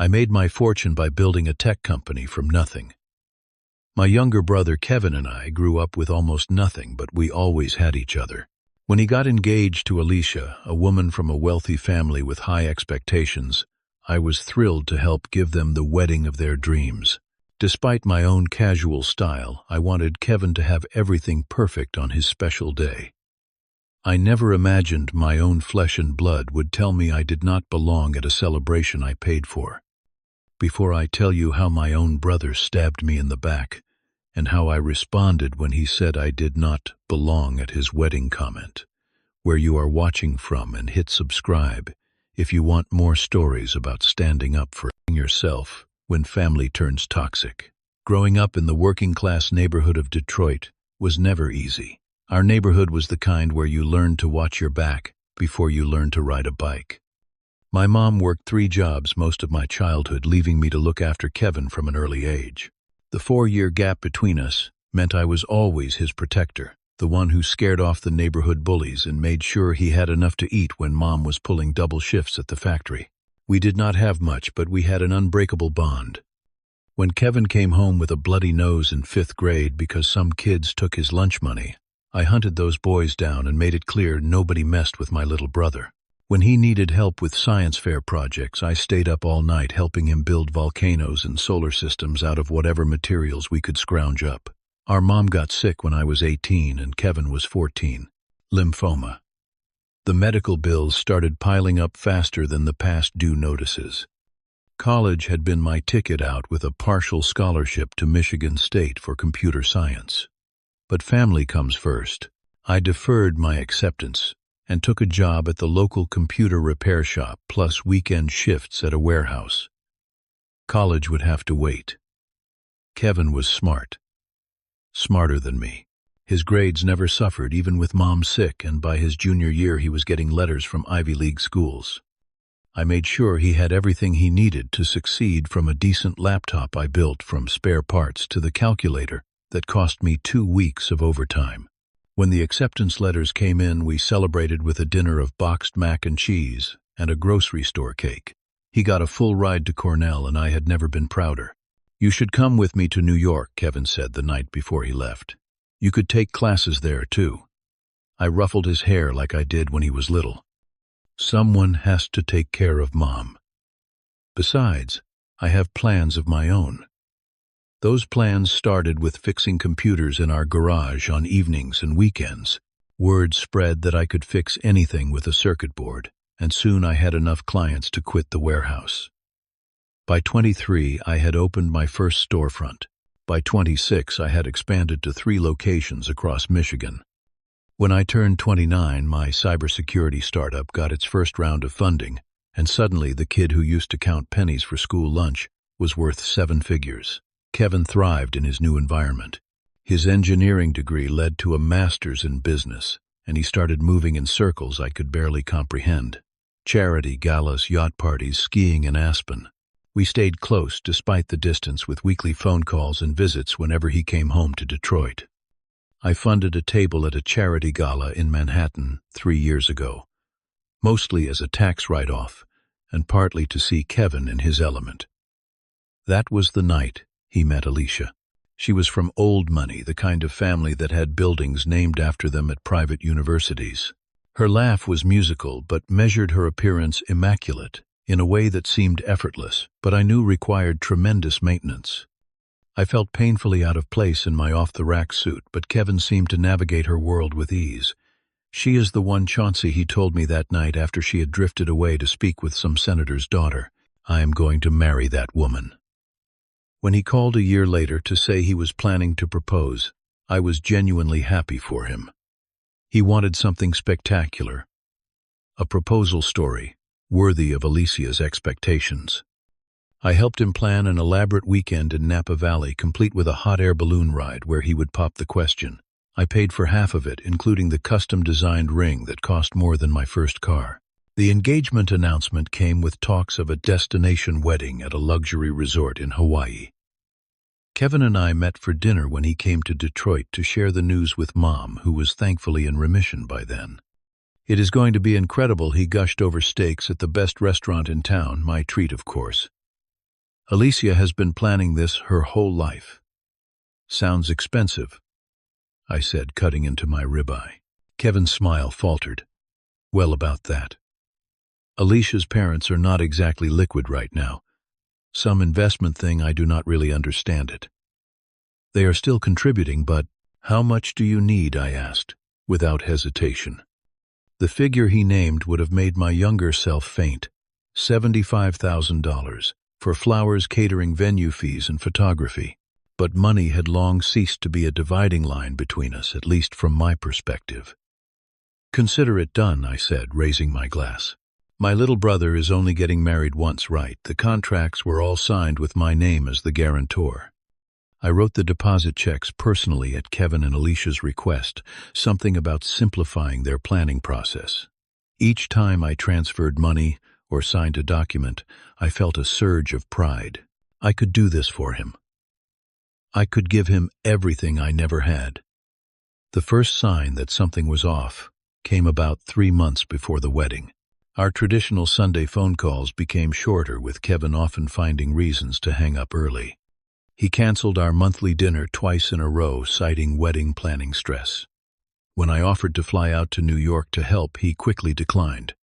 I made my fortune by building a tech company from nothing. My younger brother Kevin and I grew up with almost nothing, but we always had each other. When he got engaged to Alicia, a woman from a wealthy family with high expectations, I was thrilled to help give them the wedding of their dreams. Despite my own casual style, I wanted Kevin to have everything perfect on his special day. I never imagined my own flesh and blood would tell me I did not belong at a celebration I paid for. Before I tell you how my own brother stabbed me in the back, and how I responded when he said I did not belong at his wedding comment, where you are watching from, and hit subscribe if you want more stories about standing up for yourself when family turns toxic. Growing up in the working-class neighborhood of Detroit was never easy. Our neighborhood was the kind where you learned to watch your back before you learned to ride a bike. My mom worked 3 jobs most of my childhood, leaving me to look after Kevin from an early age. The 4-year gap between us meant I was always his protector, the one who scared off the neighborhood bullies and made sure he had enough to eat when Mom was pulling double shifts at the factory. We did not have much, but we had an unbreakable bond. When Kevin came home with a bloody nose in 5th grade because some kids took his lunch money, I hunted those boys down and made it clear nobody messed with my little brother. When he needed help with science fair projects, I stayed up all night helping him build volcanoes and solar systems out of whatever materials we could scrounge up. Our mom got sick when I was 18 and Kevin was 14. Lymphoma. The medical bills started piling up faster than the past due notices. College had been my ticket out with a partial scholarship to Michigan State for computer science. But family comes first. I deferred my acceptance and took a job at the local computer repair shop plus weekend shifts at a warehouse. College would have to wait. Kevin was smart. Smarter than me. His grades never suffered even with Mom sick, and by his junior year he was getting letters from Ivy League schools. I made sure he had everything he needed to succeed, from a decent laptop I built from spare parts to the calculator that cost me 2 weeks of overtime. When the acceptance letters came in, we celebrated with a dinner of boxed mac and cheese and a grocery store cake. He got a full ride to Cornell, and I had never been prouder. "You should come with me to New York," Kevin said the night before he left. "You could take classes there, too." I ruffled his hair like I did when he was little. Someone has to take care of Mom. Besides, I have plans of my own. Those plans started with fixing computers in our garage on evenings and weekends. Word spread that I could fix anything with a circuit board, and soon I had enough clients to quit the warehouse. By 23, I had opened my first storefront. By 26, I had expanded to 3 locations across Michigan. When I turned 29, my cybersecurity startup got its first round of funding, and suddenly the kid who used to count pennies for school lunch was worth 7 figures. Kevin thrived in his new environment. His engineering degree led to a master's in business, and he started moving in circles I could barely comprehend. Charity, galas, yacht parties, skiing in Aspen. We stayed close despite the distance, with weekly phone calls and visits whenever he came home to Detroit. I funded a table at a charity gala in Manhattan 3 years ago, mostly as a tax write-off and partly to see Kevin in his element. That was the night he met Alicia. She was from old money, the kind of family that had buildings named after them at private universities. Her laugh was musical, but measured her appearance immaculate, in a way that seemed effortless, but I knew required tremendous maintenance. I felt painfully out of place in my off-the-rack suit, but Kevin seemed to navigate her world with ease. "She is the one, Chauncey," he told me that night after she had drifted away to speak with some senator's daughter. "I am going to marry that woman." When he called a year later to say he was planning to propose, I was genuinely happy for him. He wanted something spectacular. A proposal story worthy of Alicia's expectations. I helped him plan an elaborate weekend in Napa Valley, complete with a hot air balloon ride where he would pop the question. I paid for half of it, including the custom-designed ring that cost more than my first car. The engagement announcement came with talks of a destination wedding at a luxury resort in Hawaii. Kevin and I met for dinner when he came to Detroit to share the news with Mom, who was thankfully in remission by then. "It is going to be incredible," he gushed over steaks at the best restaurant in town, my treat of course. Alicia has been planning this her whole life. Sounds expensive, I said, cutting into my ribeye. Kevin's smile faltered. Well, about that. Alicia's parents are not exactly liquid right now. Some investment thing, I do not really understand it. They are still contributing, but how much do you need? I asked, without hesitation. The figure he named would have made my younger self faint. $75,000 for flowers, catering, venue fees, and photography. But money had long ceased to be a dividing line between us, at least from my perspective. Consider it done, I said, raising my glass. My little brother is only getting married once, right? The contracts were all signed with my name as the guarantor. I wrote the deposit checks personally at Kevin and Alicia's request, something about simplifying their planning process. Each time I transferred money or signed a document, I felt a surge of pride. I could do this for him. I could give him everything I never had. The first sign that something was off came about 3 months before the wedding. Our traditional Sunday phone calls became shorter, with Kevin often finding reasons to hang up early. He canceled our monthly dinner twice in a row, citing wedding planning stress. When I offered to fly out to New York to help, he quickly declined.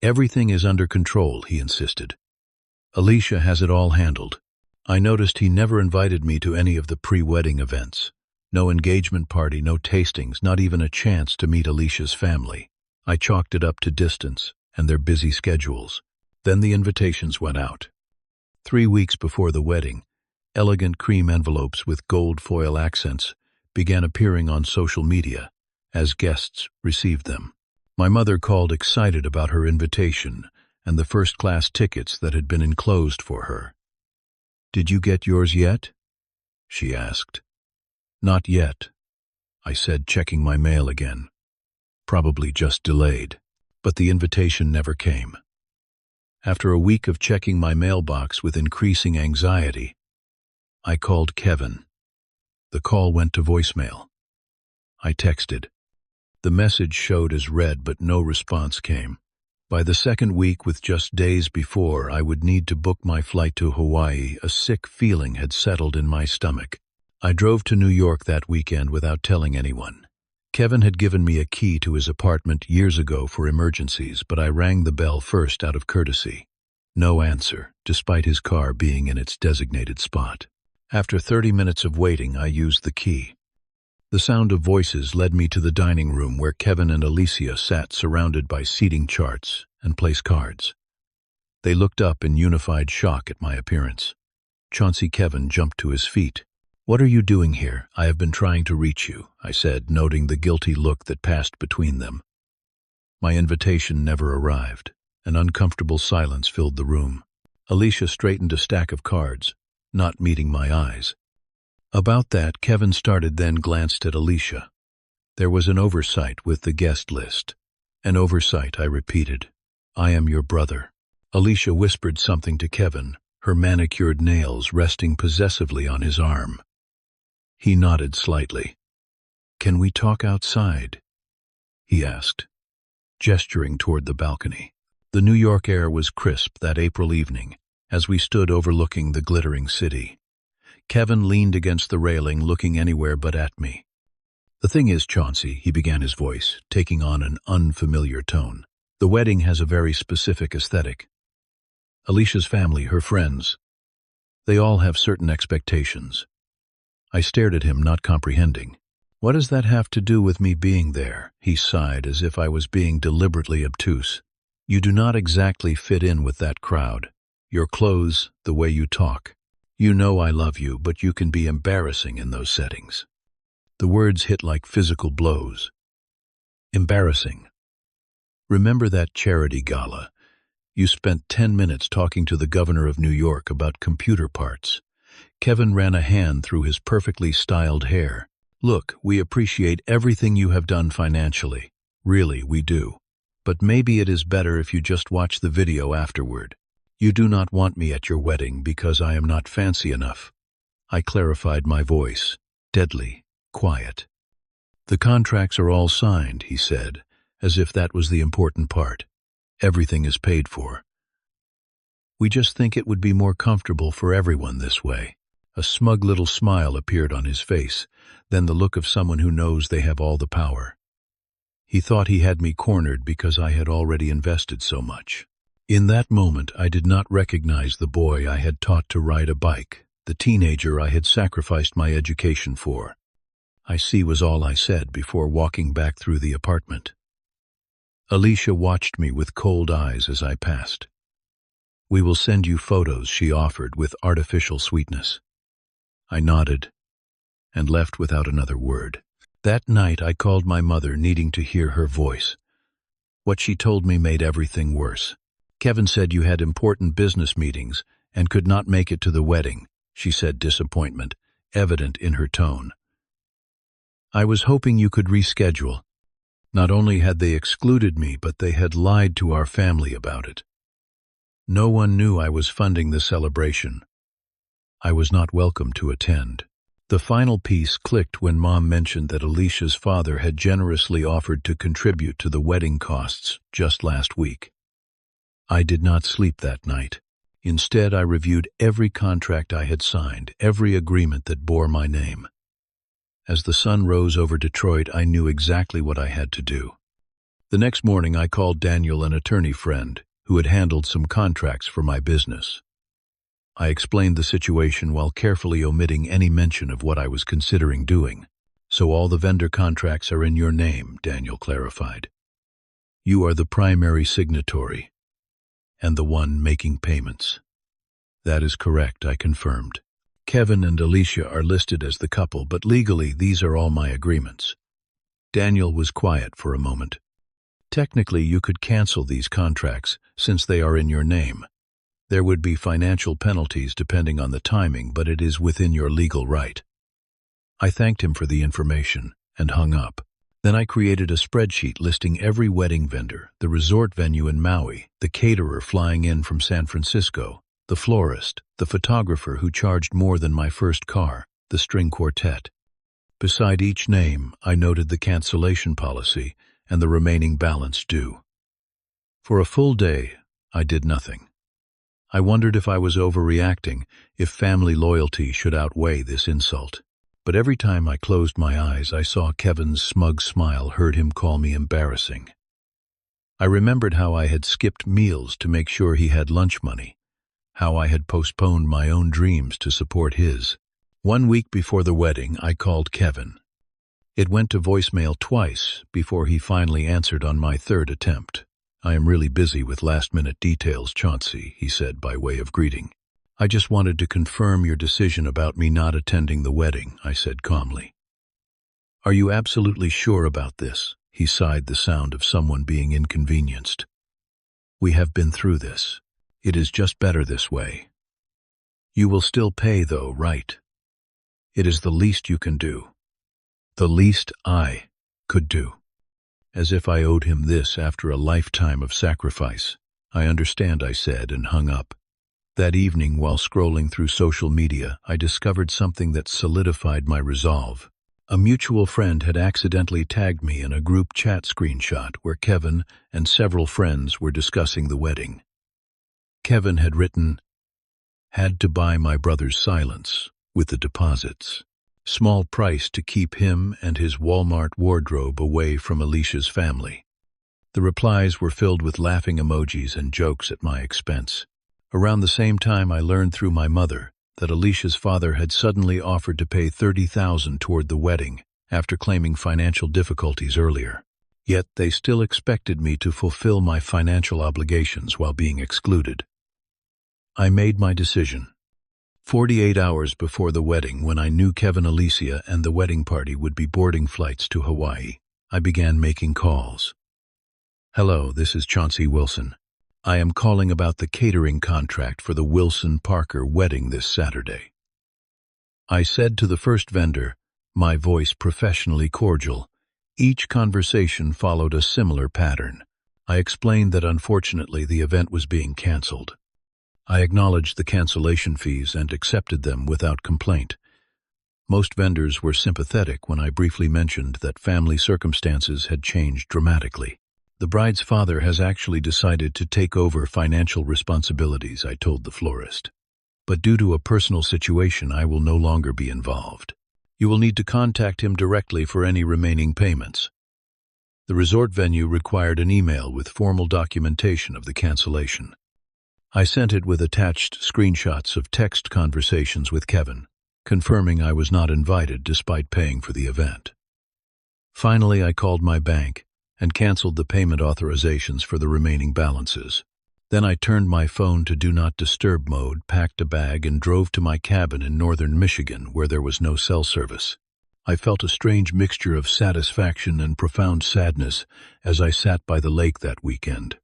Everything is under control, he insisted. Alicia has it all handled. I noticed he never invited me to any of the pre-wedding events. No engagement party, no tastings, not even a chance to meet Alicia's family. I chalked it up to distance and their busy schedules. Then the invitations went out. 3 weeks before the wedding, elegant cream envelopes with gold foil accents began appearing on social media as guests received them. My mother called excited about her invitation and the first-class tickets that had been enclosed for her. "Did you get yours yet?" she asked. "Not yet," I said, checking my mail again. Probably just delayed. But the invitation never came. After a week of checking my mailbox with increasing anxiety, I called Kevin. The call went to voicemail. I texted. The message showed as read, but no response came. By the second week, with just days before I would need to book my flight to Hawaii, a sick feeling had settled in my stomach. I drove to New York that weekend without telling anyone. Kevin had given me a key to his apartment years ago for emergencies, but I rang the bell first out of courtesy. No answer, despite his car being in its designated spot. After 30 minutes of waiting, I used the key. The sound of voices led me to the dining room where Kevin and Alicia sat surrounded by seating charts and place cards. They looked up in unified shock at my appearance. Chauncey Kevin jumped to his feet. "What are you doing here? I have been trying to reach you," I said, noting the guilty look that passed between them. My invitation never arrived. An uncomfortable silence filled the room. Alicia straightened a stack of cards, not meeting my eyes. About that, Kevin started, then glanced at Alicia. There was an oversight with the guest list. "An oversight," I repeated. "I am your brother." Alicia whispered something to Kevin, her manicured nails resting possessively on his arm. He nodded slightly. "Can we talk outside?" he asked, gesturing toward the balcony. The New York air was crisp that April evening, as we stood overlooking the glittering city. Kevin leaned against the railing, looking anywhere but at me. "The thing is, Chauncey," he began, his voice taking on an unfamiliar tone, "the wedding has a very specific aesthetic. Alicia's family, her friends, they all have certain expectations." I stared at him, not comprehending. "What does that have to do with me being there?" He sighed, as if I was being deliberately obtuse. "You do not exactly fit in with that crowd. Your clothes, the way you talk. You know I love you, but you can be embarrassing in those settings." The words hit like physical blows. Embarrassing. Remember that charity gala? You spent 10 minutes talking to the governor of New York about computer parts. Kevin ran a hand through his perfectly styled hair. "Look, we appreciate everything you have done financially. Really, we do. But maybe it is better if you just watch the video afterward. You do not want me at your wedding because I am not fancy enough." I clarified my voice, deadly, quiet. "The contracts are all signed," he said, as if that was the important part. "Everything is paid for." We just think it would be more comfortable for everyone this way." A smug little smile appeared on his face, then the look of someone who knows they have all the power. He thought he had me cornered because I had already invested so much. In that moment, I did not recognize the boy I had taught to ride a bike, the teenager I had sacrificed my education for. "I see," was all I said before walking back through the apartment. Alicia watched me with cold eyes as I passed. "We will send you photos," she offered with artificial sweetness. I nodded and left without another word. That night I called my mother, needing to hear her voice. What she told me made everything worse. "Kevin said you had important business meetings and could not make it to the wedding," she said, disappointment evident in her tone. "I was hoping you could reschedule." Not only had they excluded me, but they had lied to our family about it. No one knew I was funding the celebration. I was not welcome to attend. The final piece clicked when Mom mentioned that Alicia's father had generously offered to contribute to the wedding costs just last week. I did not sleep that night. Instead, I reviewed every contract I had signed, every agreement that bore my name. As the sun rose over Detroit, I knew exactly what I had to do. The next morning, I called Daniel, an attorney friend, who had handled some contracts for my business. I explained the situation while carefully omitting any mention of what I was considering doing. "So all the vendor contracts are in your name," Daniel clarified. "You are the primary signatory and the one making payments." "That is correct," I confirmed. "Kevin and Alicia are listed as the couple, but legally these are all my agreements." Daniel was quiet for a moment. "Technically, you could cancel these contracts since they are in your name. There would be financial penalties depending on the timing, but it is within your legal right." I thanked him for the information and hung up. Then I created a spreadsheet listing every wedding vendor, the resort venue in Maui, the caterer flying in from San Francisco, the florist, the photographer who charged more than my first car, the string quartet. Beside each name, I noted the cancellation policy and the remaining balance due. For a full day, I did nothing. I wondered if I was overreacting, if family loyalty should outweigh this insult. But every time I closed my eyes, I saw Kevin's smug smile, heard him call me embarrassing. I remembered how I had skipped meals to make sure he had lunch money, how I had postponed my own dreams to support his. 1 week before the wedding, I called Kevin. It went to voicemail twice before he finally answered on my third attempt. "I am really busy with last-minute details, Chauncey," he said by way of greeting. "I just wanted to confirm your decision about me not attending the wedding," I said calmly. "Are you absolutely sure about this?" He sighed, the sound of someone being inconvenienced. "We have been through this. It is just better this way. You will still pay, though, right? It is the least you can do. The least I could do." As if I owed him this after a lifetime of sacrifice. "I understand," I said, and hung up. That evening, while scrolling through social media, I discovered something that solidified my resolve. A mutual friend had accidentally tagged me in a group chat screenshot where Kevin and several friends were discussing the wedding. Kevin had written, "Had to buy my brother's silence with the deposits. Small price to keep him and his Walmart wardrobe away from Alicia's family." The replies were filled with laughing emojis and jokes at my expense. Around the same time, I learned through my mother that Alicia's father had suddenly offered to pay $30,000 toward the wedding after claiming financial difficulties earlier. Yet they still expected me to fulfill my financial obligations while being excluded. I made my decision. 48 hours before the wedding, when I knew Kevin, Alicia, and the wedding party would be boarding flights to Hawaii, I began making calls. "Hello, this is Chauncey Wilson. I am calling about the catering contract for the Wilson-Parker wedding this Saturday." I said to the first vendor, my voice professionally cordial. Each conversation followed a similar pattern. I explained that unfortunately the event was being canceled. I acknowledged the cancellation fees and accepted them without complaint. Most vendors were sympathetic when I briefly mentioned that family circumstances had changed dramatically. The bride's father has actually decided to take over financial responsibilities, I told the florist. But due to a personal situation, I will no longer be involved. You will need to contact him directly for any remaining payments. The resort venue required an email with formal documentation of the cancellation. I sent it with attached screenshots of text conversations with Kevin, confirming I was not invited despite paying for the event. Finally, I called my bank and canceled the payment authorizations for the remaining balances. Then I turned my phone to Do Not Disturb mode, packed a bag, and drove to my cabin in northern Michigan where there was no cell service. I felt a strange mixture of satisfaction and profound sadness as I sat by the lake that weekend.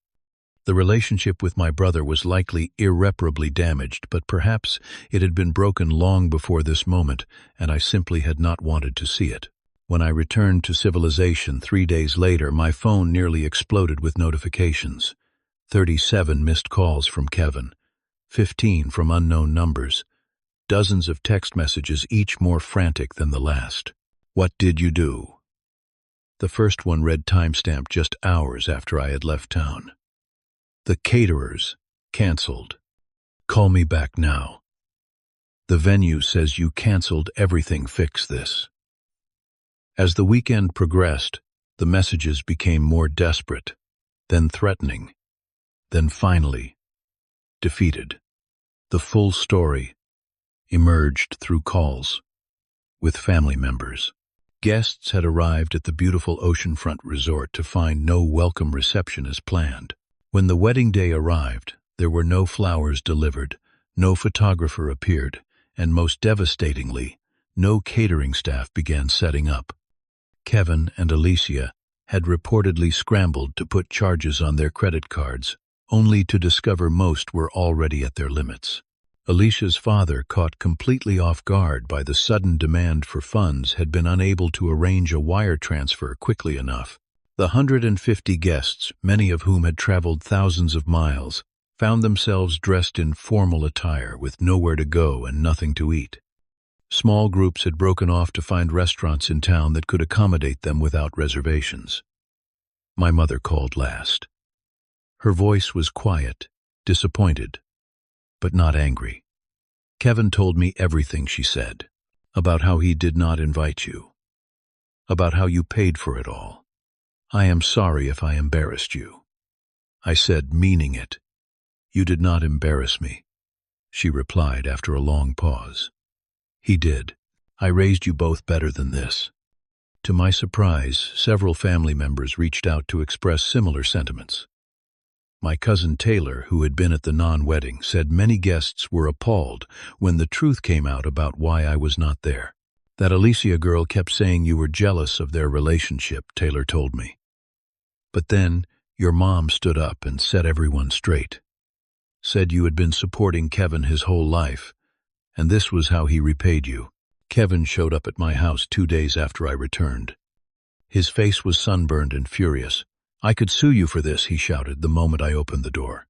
The relationship with my brother was likely irreparably damaged, but perhaps it had been broken long before this moment, and I simply had not wanted to see it. When I returned to civilization 3 days later, my phone nearly exploded with notifications. 37 missed calls from Kevin, 15 from unknown numbers, dozens of text messages, each more frantic than the last. What did you do? The first one read timestamp just hours after I had left town. The caterers canceled. Call me back now. The venue says you canceled everything. Fix this. As the weekend progressed, the messages became more desperate, then threatening, then finally defeated. The full story emerged through calls with family members. Guests had arrived at the beautiful oceanfront resort to find no welcome reception as planned. When the wedding day arrived, there were no flowers delivered, no photographer appeared, and most devastatingly, no catering staff began setting up. Kevin and Alicia had reportedly scrambled to put charges on their credit cards, only to discover most were already at their limits. Alicia's father, caught completely off guard by the sudden demand for funds, had been unable to arrange a wire transfer quickly enough. The 150 guests, many of whom had traveled thousands of miles, found themselves dressed in formal attire with nowhere to go and nothing to eat. Small groups had broken off to find restaurants in town that could accommodate them without reservations. My mother called last. Her voice was quiet, disappointed, but not angry. Kevin told me everything, she said, about how he did not invite you, about how you paid for it all. I am sorry if I embarrassed you. I said, meaning it. You did not embarrass me, she replied after a long pause. He did. I raised you both better than this. To my surprise, several family members reached out to express similar sentiments. My cousin Taylor, who had been at the non-wedding, said many guests were appalled when the truth came out about why I was not there. That Alicia girl kept saying you were jealous of their relationship, Taylor told me. But then your mom stood up and set everyone straight. Said you had been supporting Kevin his whole life, and this was how he repaid you. Kevin showed up at my house 2 days after I returned. His face was sunburned and furious. I could sue you for this, he shouted the moment I opened the door.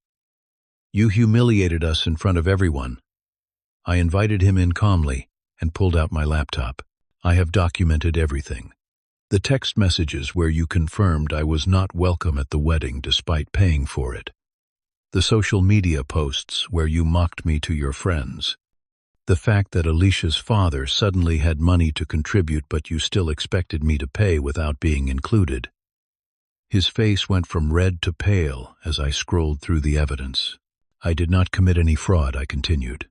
You humiliated us in front of everyone. I invited him in calmly and pulled out my laptop. I have documented everything. The text messages where you confirmed I was not welcome at the wedding despite paying for it. The social media posts where you mocked me to your friends. The fact that Alicia's father suddenly had money to contribute but you still expected me to pay without being included. His face went from red to pale as I scrolled through the evidence. I did not commit any fraud, I continued.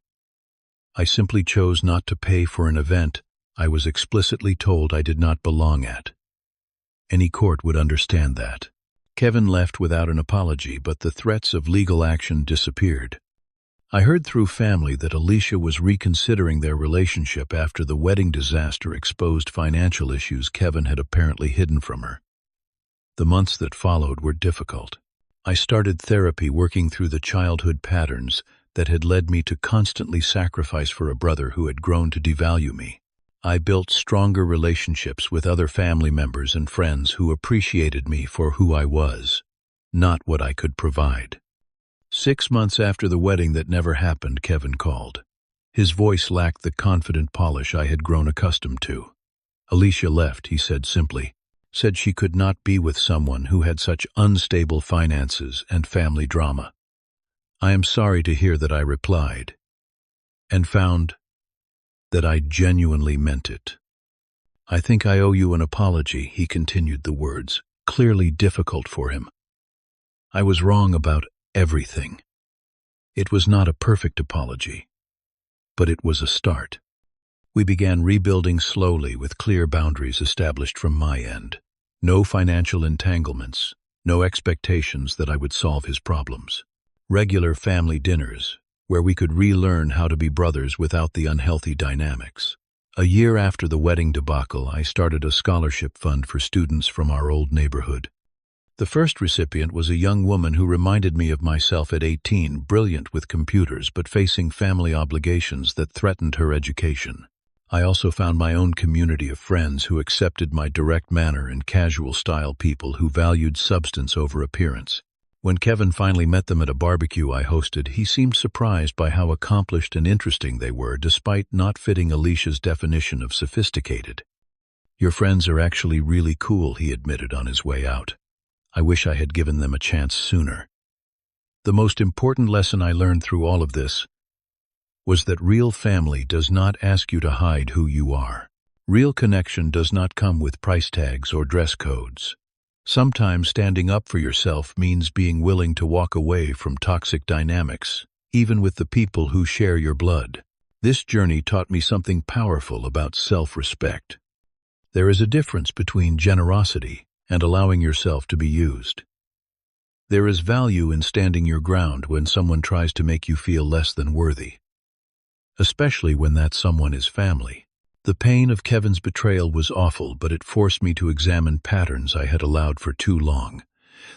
I simply chose not to pay for an event I was explicitly told I did not belong at. Any court would understand that. Kevin left without an apology, but the threats of legal action disappeared. I heard through family that Alicia was reconsidering their relationship after the wedding disaster exposed financial issues Kevin had apparently hidden from her. The months that followed were difficult. I started therapy, working through the childhood patterns that had led me to constantly sacrifice for a brother who had grown to devalue me. I built stronger relationships with other family members and friends who appreciated me for who I was, not what I could provide. 6 months after the wedding that never happened, Kevin called. His voice lacked the confident polish I had grown accustomed to. Alicia left, he said simply. said she could not be with someone who had such unstable finances and family drama. I am sorry to hear that, I replied, and found that I genuinely meant it. I think I owe you an apology, he continued, the words clearly difficult for him. I was wrong about everything. It was not a perfect apology, but it was a start. We began rebuilding slowly with clear boundaries established from my end. No financial entanglements, no expectations that I would solve his problems. Regular family dinners, where we could relearn how to be brothers without the unhealthy dynamics. A year after the wedding debacle, I started a scholarship fund for students from our old neighborhood. The first recipient was a young woman who reminded me of myself at 18, brilliant with computers but facing family obligations that threatened her education. I also found my own community of friends who accepted my direct manner and casual-style people who valued substance over appearance. When Kevin finally met them at a barbecue I hosted, he seemed surprised by how accomplished and interesting they were, despite not fitting Alicia's definition of sophisticated. "Your friends are actually really cool," he admitted on his way out. "I wish I had given them a chance sooner." The most important lesson I learned through all of this was that real family does not ask you to hide who you are. Real connection does not come with price tags or dress codes. Sometimes standing up for yourself means being willing to walk away from toxic dynamics, even with the people who share your blood. This journey taught me something powerful about self-respect. There is a difference between generosity and allowing yourself to be used. There is value in standing your ground when someone tries to make you feel less than worthy, especially when that someone is family. The pain of Kevin's betrayal was awful, but it forced me to examine patterns I had allowed for too long.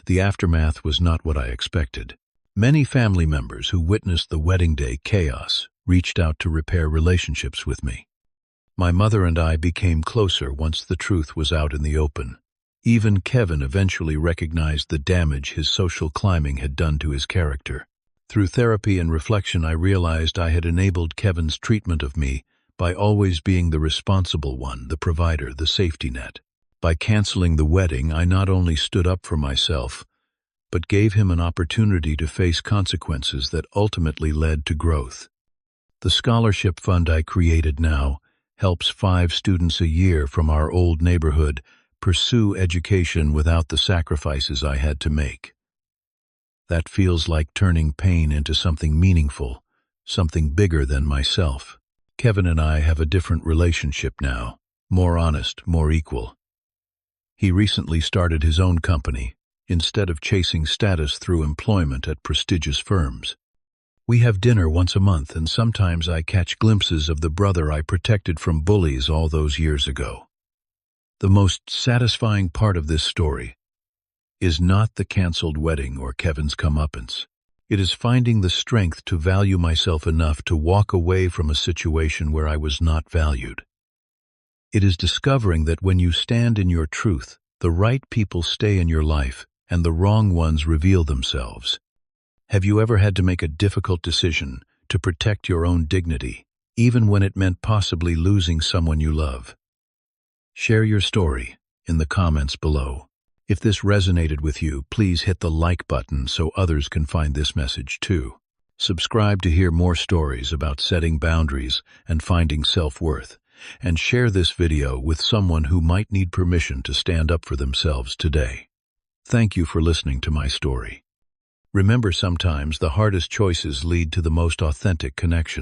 The aftermath was not what I expected. Many family members who witnessed the wedding day chaos reached out to repair relationships with me. My mother and I became closer once the truth was out in the open. Even Kevin eventually recognized the damage his social climbing had done to his character. Through therapy and reflection, I realized I had enabled Kevin's treatment of me by always being the responsible one, the provider, the safety net. By canceling the wedding, I not only stood up for myself, but gave him an opportunity to face consequences that ultimately led to growth. The scholarship fund I created now helps 5 students a year from our old neighborhood pursue education without the sacrifices I had to make. That feels like turning pain into something meaningful, something bigger than myself. Kevin and I have a different relationship now, more honest, more equal. He recently started his own company, instead of chasing status through employment at prestigious firms. We have dinner once a month, and sometimes I catch glimpses of the brother I protected from bullies all those years ago. The most satisfying part of this story is not the canceled wedding or Kevin's comeuppance. It is finding the strength to value myself enough to walk away from a situation where I was not valued. It is discovering that when you stand in your truth, the right people stay in your life and the wrong ones reveal themselves. Have you ever had to make a difficult decision to protect your own dignity, even when it meant possibly losing someone you love? Share your story in the comments below. If this resonated with you, please hit the like button so others can find this message too. Subscribe to hear more stories about setting boundaries and finding self-worth, and share this video with someone who might need permission to stand up for themselves today. Thank you for listening to my story. Remember, sometimes the hardest choices lead to the most authentic connection.